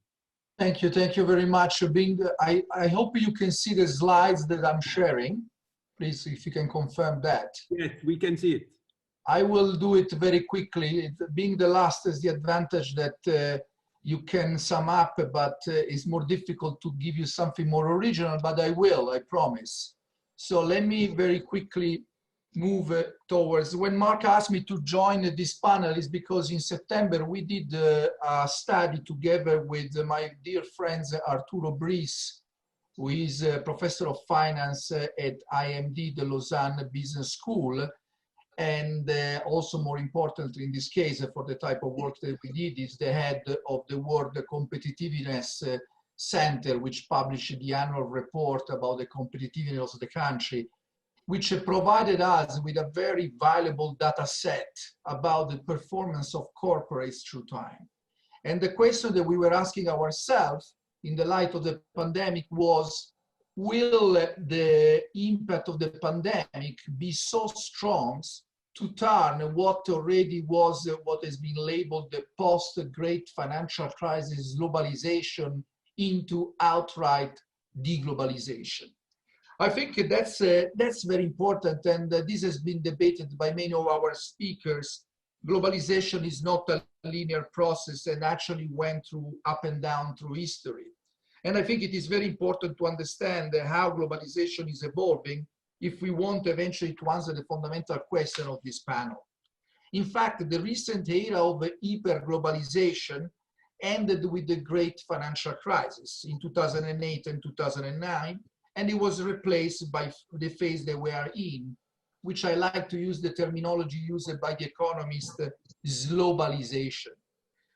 Thank you very much. I hope you can see the slides that I'm sharing. Please, if you can confirm that. Yes, we can see it. I will do it very quickly. Being the last is the advantage that you can sum up, but it's more difficult to give you something more original, but I will, I promise. So let me very quickly move towards, when Mark asked me to join this panel is because in September we did a study together with my dear friends Arturo Brice, who is a professor of finance at IMD, the Lausanne Business School. And also more importantly in this case for the type of work that we did is the head of the World Competitiveness Center, which published the annual report about the competitiveness of the country, which provided us with a very valuable data set about the performance of corporates through time. And the question that we were asking ourselves in the light of the pandemic was, will the impact of the pandemic be so strong to turn what already was what has been labeled the post-great financial crisis globalization into outright deglobalization? I think that's very important, and this has been debated by many of our speakers. Globalization is not a linear process and actually went through up and down through history. And I think it is very important to understand how globalization is evolving if we want eventually to answer the fundamental question of this panel. In fact, the recent era of hyper-globalization ended with the great financial crisis in 2008 and 2009, and it was replaced by the phase that we are in, which I like to use the terminology used by the Economist, globalization.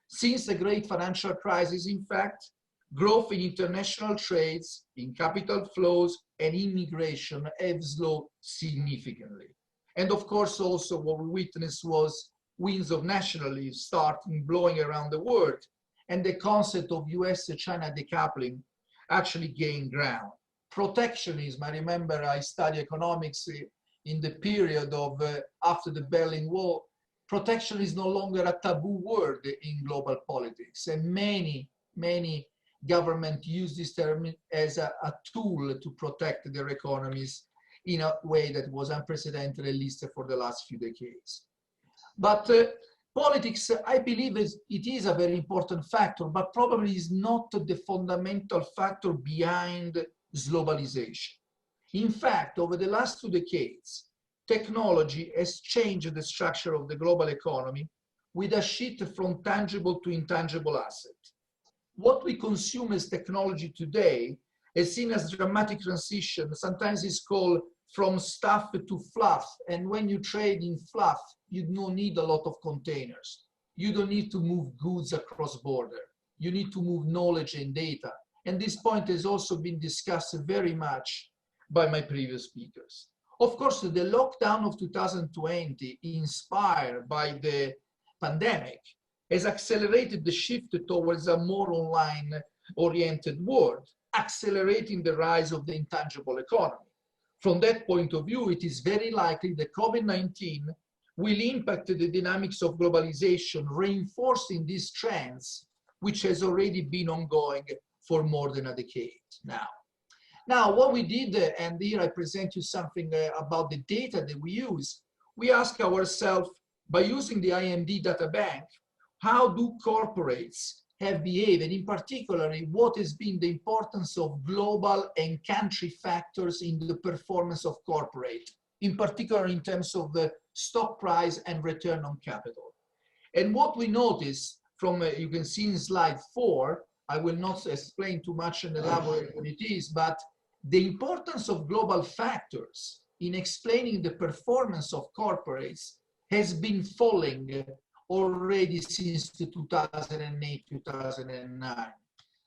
Since the great financial crisis, in fact, growth in international trades, in capital flows, and immigration have slowed significantly. And of course, also what we witnessed was winds of nationalism starting blowing around the world, and the concept of US-China decoupling actually gained ground. Protectionism, I remember I studied economics in the period of after the Berlin Wall. Protection is no longer a taboo word in global politics, and many governments use this term as a tool to protect their economies in a way that was unprecedented, at least for the last few decades. But politics, I believe, it is a very important factor, but probably is not the fundamental factor behind globalization. In fact, over the last 2 decades, technology has changed the structure of the global economy with a shift from tangible to intangible assets. What we consume as technology today is seen as dramatic transition. Sometimes it's called from stuff to fluff. And when you trade in fluff, you don't need a lot of containers. You don't need to move goods across border. You need to move knowledge and data. And this point has also been discussed very much by my previous speakers. Of course, the lockdown of 2020, inspired by the pandemic, has accelerated the shift towards a more online-oriented world, accelerating the rise of the intangible economy. From that point of view, it is very likely that COVID-19 will impact the dynamics of globalization, reinforcing these trends, which has already been ongoing for more than a decade now. Now, what we did, and here I present you something about the data that we use, we ask ourselves, by using the IMD data bank, how do corporates have behaved, and in particular, what has been the importance of global and country factors in the performance of corporate, in particular in terms of the stock price and return on capital. And what we notice from, you can see in slide 4, I will not explain too much and elaborate what it is, but the importance of global factors in explaining the performance of corporates has been falling already since 2008, 2009.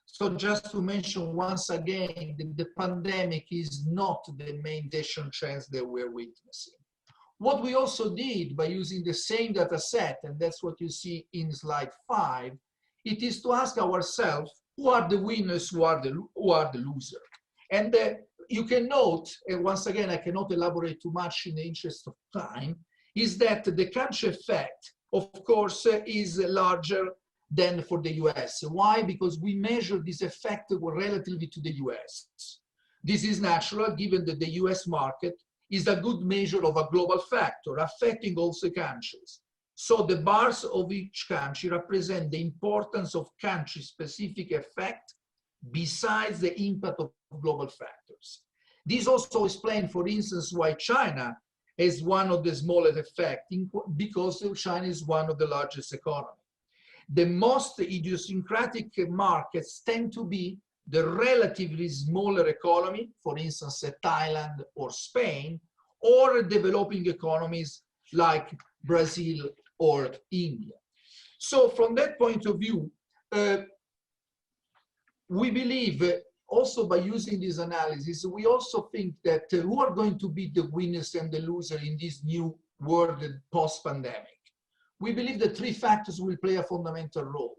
So just to mention once again, the pandemic is not the main trends that we're witnessing. What we also did by using the same data set, and that's what you see in slide 5, it is to ask ourselves, who are the winners, who are the losers? And you can note, and once again, I cannot elaborate too much in the interest of time, is that the country effect, of course, is larger than for the US. Why? Because we measure this effect relatively to the US. This is natural, given that the US market is a good measure of a global factor affecting also countries. So the bars of each country represent the importance of country-specific effect besides the impact of global factors. This also explains, for instance, why China is one of the smallest effects, because China is one of the largest economies. The most idiosyncratic markets tend to be the relatively smaller economy, for instance, Thailand or Spain, or developing economies like Brazil or India. So from that point of view, we believe also by using this analysis, we also think that who are going to be the winners and the losers in this new world post-pandemic. We believe that 3 factors will play a fundamental role.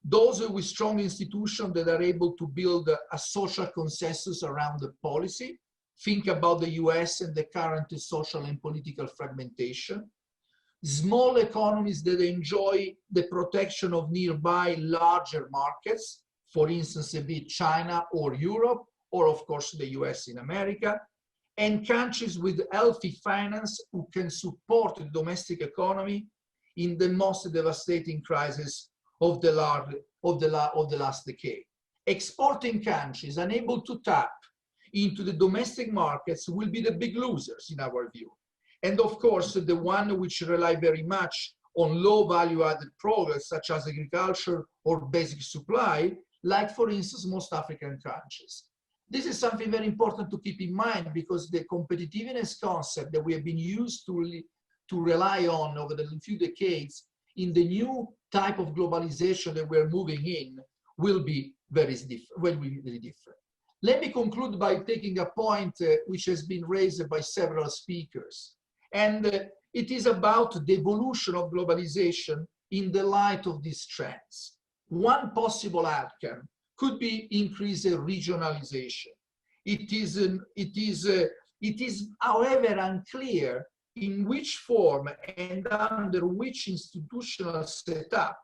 Those with strong institutions that are able to build a social consensus around the policy. Think about the US and the current social and political fragmentation. Small economies that enjoy the protection of nearby larger markets, for instance, be it China or Europe, or of course the US in America, and countries with healthy finance who can support the domestic economy in the most devastating crisis of the last decade. Exporting countries unable to tap into the domestic markets will be the big losers in our view. And of course, the one which rely very much on low value added products such as agriculture or basic supply, like for instance, most African countries. This is something very important to keep in mind because the competitiveness concept that we have been used to rely on over the few decades in the new type of globalization that we're moving in will be very different. Let me conclude by taking a point which has been raised by several speakers. And it is about the evolution of globalization in the light of these trends. One possible outcome could be increased regionalization. It is, however, unclear in which form and under which institutional setup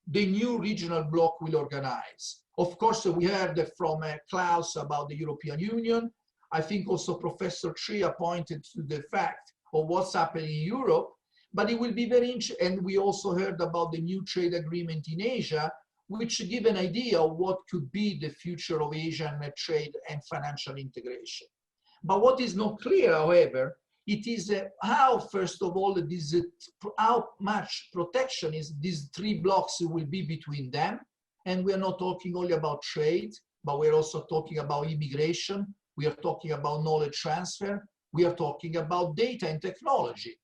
the new regional bloc will organize. Of course, we heard from Klaus about the European Union. I think also Professor TRIA pointed to the fact of what's happening in Europe, but it will be very interesting. And we also heard about the new trade agreement in Asia, which give an idea of what could be the future of Asian trade and financial integration. But what is not clear, however, it is how, first of all, how much protection is these three blocks will be between them. And we are not talking only about trade, but we're also talking about immigration. We are talking about knowledge transfer. We are talking about data and technology.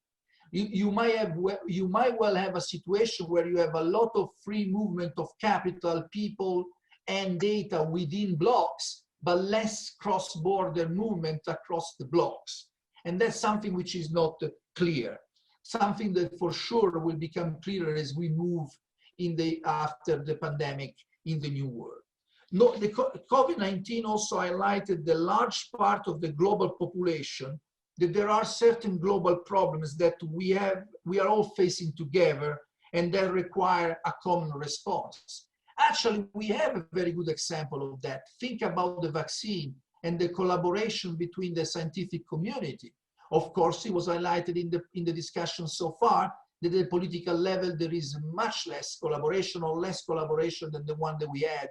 You might well have a situation where you have a lot of free movement of capital, people, and data within blocks, but less cross-border movement across the blocks. And that's something which is not clear. Something that for sure will become clearer as we move after the pandemic in the new world. No, the COVID-19 also highlighted the large part of the global population that there are certain global problems that we are all facing together and that require a common response. Actually, we have a very good example of that. Think about the vaccine and the collaboration between the scientific community. Of course, it was highlighted in the discussion so far that at the political level, there is much less collaboration or less collaboration than the one that we had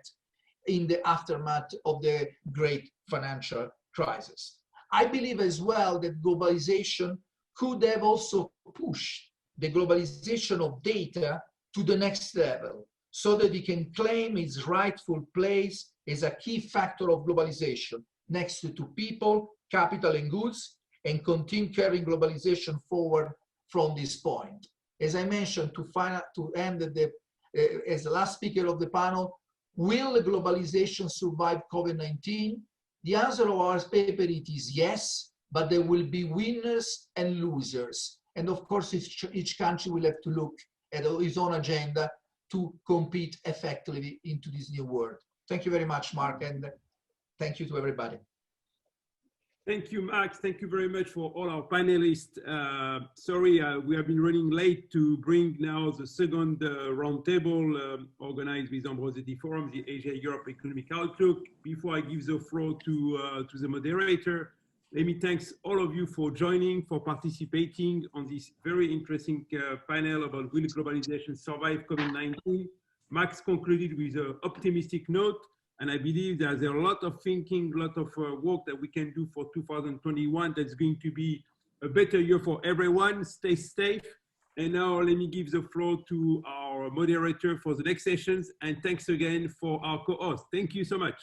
in the aftermath of the great financial crisis. I believe as well that globalization could have also pushed the globalization of data to the next level so that it can claim its rightful place as a key factor of globalization next to people, capital, and goods, and continue carrying globalization forward from this point. As I mentioned, to end as the last speaker of the panel, will globalization survive COVID-19? The answer of our paper is yes, but there will be winners and losers. And of course, each country will have to look at its own agenda to compete effectively into this new world. Thank you very much, Mark, and thank you to everybody. Thank you, Max. Thank you very much for all our panelists. Sorry, we have been running late to bring now the second roundtable organized with Ambrosetti Forum, the Asia-Europe Economic Outlook. Before I give the floor to the moderator, let me thank all of you for joining, for participating on this very interesting panel about will globalization survive COVID-19. Max concluded with an optimistic note. And I believe there's a lot of thinking, a lot of work that we can do for 2021 that's going to be a better year for everyone. Stay safe. And now let me give the floor to our moderator for the next sessions. And thanks again for our co-host. Thank you so much.